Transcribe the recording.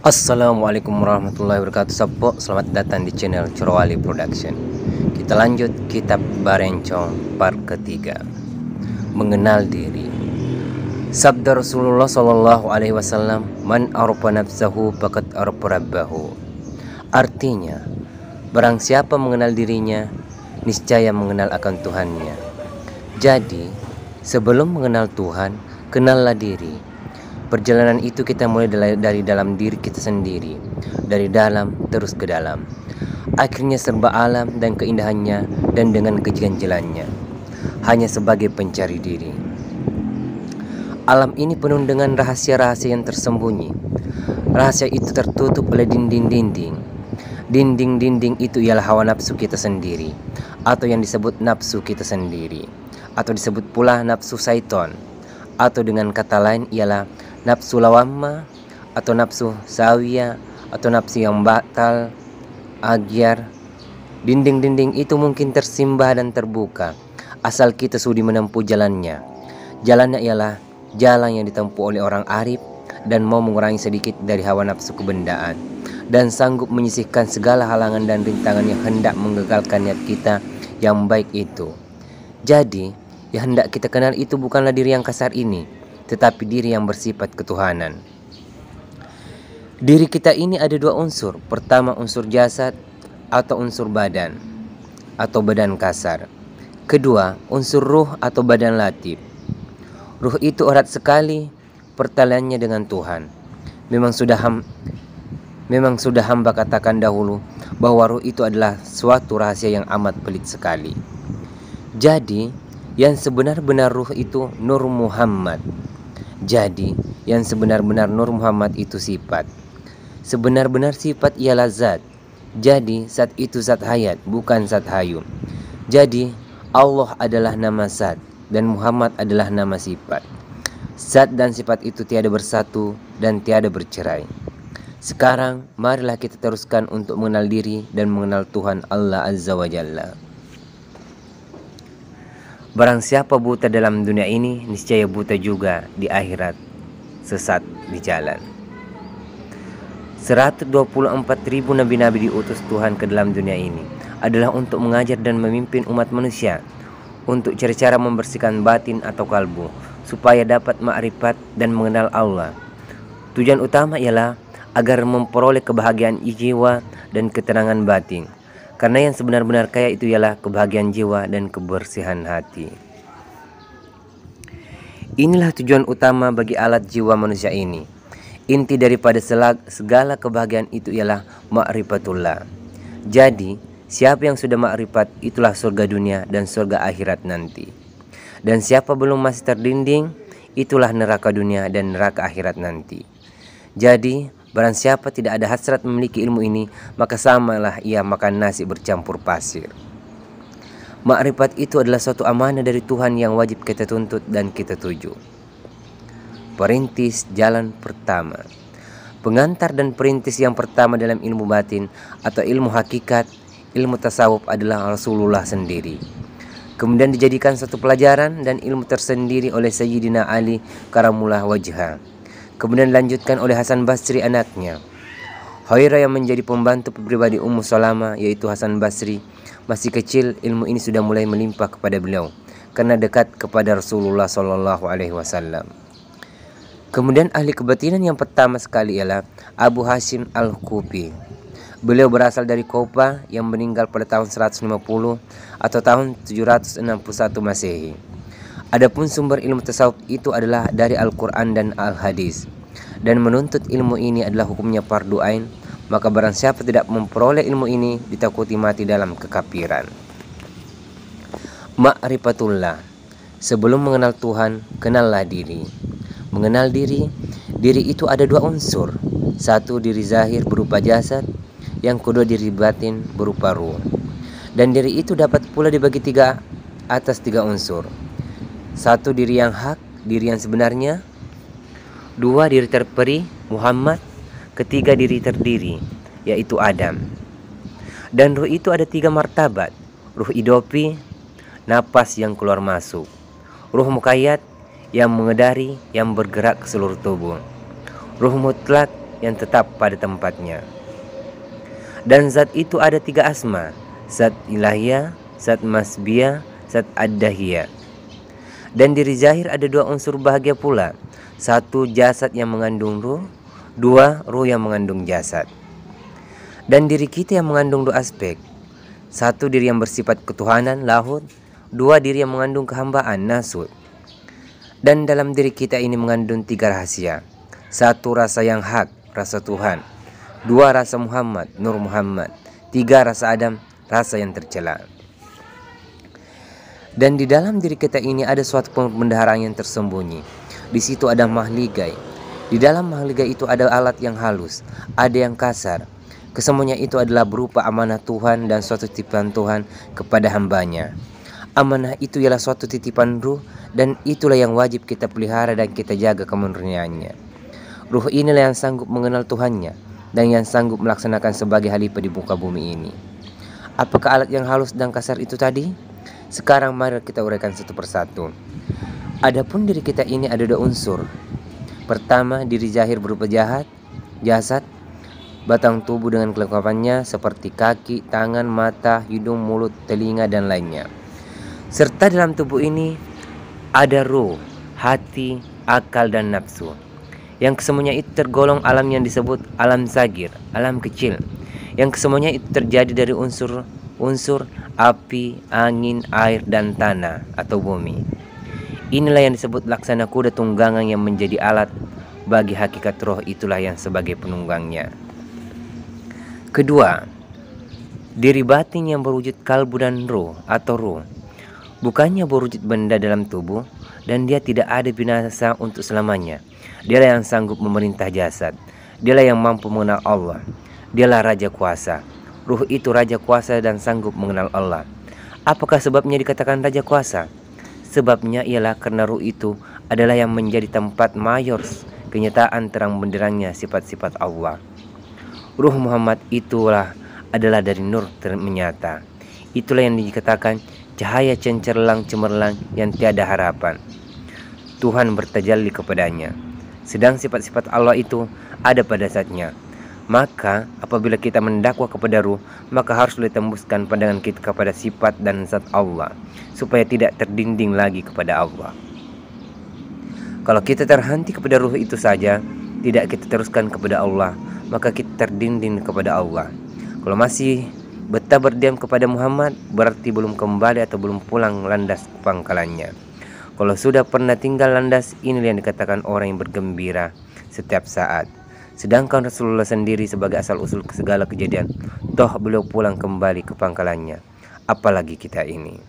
Assalamualaikum warahmatullahi wabarakatuh. Sapo, selamat datang di channel Corowali Production. Kita lanjut kitab Barencong part ketiga, mengenal diri. Sabda Rasulullah Shallallahu Alaihi Wasallam, "Man arafa nafsahu faqad arafa rabbahu." Artinya, barang siapa mengenal dirinya, niscaya mengenal akan Tuhannya. Jadi, sebelum mengenal Tuhan, kenallah diri. Perjalanan itu kita mulai dari dalam diri kita sendiri, dari dalam terus ke dalam. Akhirnya serba alam dan keindahannya dan dengan keganjilannya, hanya sebagai pencari diri. Alam ini penuh dengan rahasia-rahasia yang tersembunyi. Rahasia itu tertutup oleh dinding-dinding. Dinding-dinding itu ialah hawa nafsu kita sendiri, atau yang disebut nafsu kita sendiri, atau disebut pula nafsu syaiton, atau dengan kata lain ialah nafsu lawamah, atau nafsu sawiyah, atau nafsu yang batal, agyar. Dinding-dinding itu mungkin tersimbah dan terbuka, asal kita sudi menempuh jalannya. Jalannya ialah jalan yang ditempuh oleh orang arif dan mau mengurangi sedikit dari hawa nafsu kebendaan, dan sanggup menyisihkan segala halangan dan rintangan yang hendak menggagalkan niat kita yang baik itu. Jadi, yang hendak kita kenal itu bukanlah diri yang kasar ini, tetapi diri yang bersifat ketuhanan. Diri kita ini ada dua unsur. Pertama, unsur jasad atau unsur badan atau badan kasar. Kedua, unsur ruh atau badan latif. Ruh itu erat sekali pertaliannya dengan Tuhan. Memang sudah hamba katakan dahulu bahwa ruh itu adalah suatu rahasia yang amat pelit sekali. Jadi, yang sebenar-benar ruh itu Nur Muhammad. Jadi, yang sebenar-benar Nur Muhammad itu sifat. Sebenar-benar sifat ialah zat. Jadi, zat itu zat hayat, bukan zat hayu. Jadi, Allah adalah nama zat dan Muhammad adalah nama sifat. Zat dan sifat itu tiada bersatu dan tiada bercerai. Sekarang, marilah kita teruskan untuk mengenal diri dan mengenal Tuhan Allah Azza wa Jalla. Barang siapa buta dalam dunia ini, niscaya buta juga di akhirat, sesat di jalan. 124.000 nabi-nabi diutus Tuhan ke dalam dunia ini adalah untuk mengajar dan memimpin umat manusia, untuk cara-cara membersihkan batin atau kalbu, supaya dapat ma'rifat dan mengenal Allah. Tujuan utama ialah agar memperoleh kebahagiaan jiwa dan ketenangan batin. Karena yang sebenar-benar kaya itu ialah kebahagiaan jiwa dan kebersihan hati. Inilah tujuan utama bagi alat jiwa manusia ini. Inti daripada segala kebahagiaan itu ialah ma'rifatullah. Jadi, siapa yang sudah ma'rifat, itulah surga dunia dan surga akhirat nanti. Dan siapa belum masih terdinding, itulah neraka dunia dan neraka akhirat nanti. Jadi, barang siapa tidak ada hasrat memiliki ilmu ini, maka samalah ia makan nasi bercampur pasir. Ma'rifat itu adalah suatu amanah dari Tuhan yang wajib kita tuntut dan kita tuju. Perintis jalan pertama. Pengantar dan perintis yang pertama dalam ilmu batin atau ilmu hakikat, ilmu tasawuf adalah Rasulullah sendiri. Kemudian dijadikan satu pelajaran dan ilmu tersendiri oleh Sayyidina Ali karamullah wajhah. Kemudian dilanjutkan oleh Hasan Basri anaknya. Hurairah yang menjadi pembantu pribadi Ummu Salamah, yaitu Hasan Basri, masih kecil ilmu ini sudah mulai melimpah kepada beliau karena dekat kepada Rasulullah Shallallahu Alaihi Wasallam. Kemudian ahli kebatinan yang pertama sekali ialah Abu Hashim Al-Kufi. Beliau berasal dari Kufa yang meninggal pada tahun 150 atau tahun 761 Masehi. Adapun sumber ilmu tasawuf itu adalah dari Al-Quran dan Al-Hadis. Dan menuntut ilmu ini adalah hukumnya fardu ain, maka barang siapa tidak memperoleh ilmu ini ditakuti mati dalam kekafiran. Ma'rifatullah. Sebelum mengenal Tuhan, kenallah diri. Mengenal diri, diri itu ada dua unsur. Satu, diri zahir berupa jasad, yang kedua diri batin berupa ruh. Dan diri itu dapat pula dibagi atas tiga unsur. Satu, diri yang hak, diri yang sebenarnya. Dua, diri terperi, Muhammad. Ketiga, diri terdiri, yaitu Adam. Dan ruh itu ada tiga martabat. Ruh idopi, napas yang keluar masuk. Ruh mukayyad, yang mengedari, yang bergerak ke seluruh tubuh. Ruh mutlak, yang tetap pada tempatnya. Dan zat itu ada 3 asma, zat ilahiyah, zat masbiyah, zat ad-dahiyah. Dan diri zahir ada 2 unsur bahagia pula, 1 jasad yang mengandung ruh, 2 ruh yang mengandung jasad. Dan diri kita yang mengandung 2 aspek, 1 diri yang bersifat ketuhanan lahud, 2 diri yang mengandung kehambaan nasud. Dan dalam diri kita ini mengandung 3 rahasia, 1 rasa yang hak, rasa Tuhan, 2 rasa Muhammad, Nur Muhammad, 3 rasa Adam, rasa yang tercela. Dan di dalam diri kita ini ada suatu pembendaharaan yang tersembunyi. Di situ ada mahligai. Di dalam mahligai itu ada alat yang halus, ada yang kasar. Kesemuanya itu adalah berupa amanah Tuhan dan suatu titipan Tuhan kepada hambanya. Amanah itu ialah suatu titipan ruh, dan itulah yang wajib kita pelihara dan kita jaga kemurniannya. Ruh inilah yang sanggup mengenal Tuhannya dan yang sanggup melaksanakan sebagai khalifah di muka bumi ini. Apakah alat yang halus dan kasar itu tadi? Sekarang mari kita uraikan satu persatu. Adapun diri kita ini ada 2 unsur. Pertama, diri zahir berupa jasad, batang tubuh dengan kelengkapannya seperti kaki, tangan, mata, hidung, mulut, telinga, dan lainnya. Serta dalam tubuh ini ada ruh, hati, akal, dan nafsu. Yang kesemuanya itu tergolong alam yang disebut alam sagir, alam kecil. Yang kesemuanya itu terjadi dari unsur api, angin, air, dan tanah atau bumi. Inilah yang disebut laksana kuda tunggangan yang menjadi alat bagi hakikat roh, itulah yang sebagai penunggangnya. Kedua, diri batin yang berwujud kalbu dan ruh atau ruh. Bukannya berwujud benda dalam tubuh, dan dia tidak ada binasa untuk selamanya. Dialah yang sanggup memerintah jasad. Dialah yang mampu mengenal Allah. Dialah Raja Kuasa. Ruh itu Raja Kuasa dan sanggup mengenal Allah. Apakah sebabnya dikatakan Raja Kuasa? Sebabnya ialah karena ruh itu adalah yang menjadi tempat mayor kenyataan terang benderangnya sifat-sifat Allah. Ruh Muhammad itulah adalah dari nur menyata. Itulah yang dikatakan cahaya cemerlang yang tiada harapan. Tuhan bertajalli kepadanya. Sedang sifat-sifat Allah itu ada pada zatnya. Maka apabila kita mendakwa kepada ruh, maka harus ditembuskan pandangan kita kepada sifat dan zat Allah, supaya tidak terdinding lagi kepada Allah. Kalau kita terhenti kepada ruh itu saja, tidak kita teruskan kepada Allah, maka kita terdinding kepada Allah. Kalau masih betah berdiam kepada Muhammad, berarti belum kembali atau belum pulang landas ke pangkalannya. Kalau sudah pernah tinggal landas, inilah yang dikatakan orang yang bergembira setiap saat. Sedangkan Rasulullah sendiri sebagai asal-usul segala kejadian, toh beliau pulang kembali ke pangkalannya. Apalagi kita ini.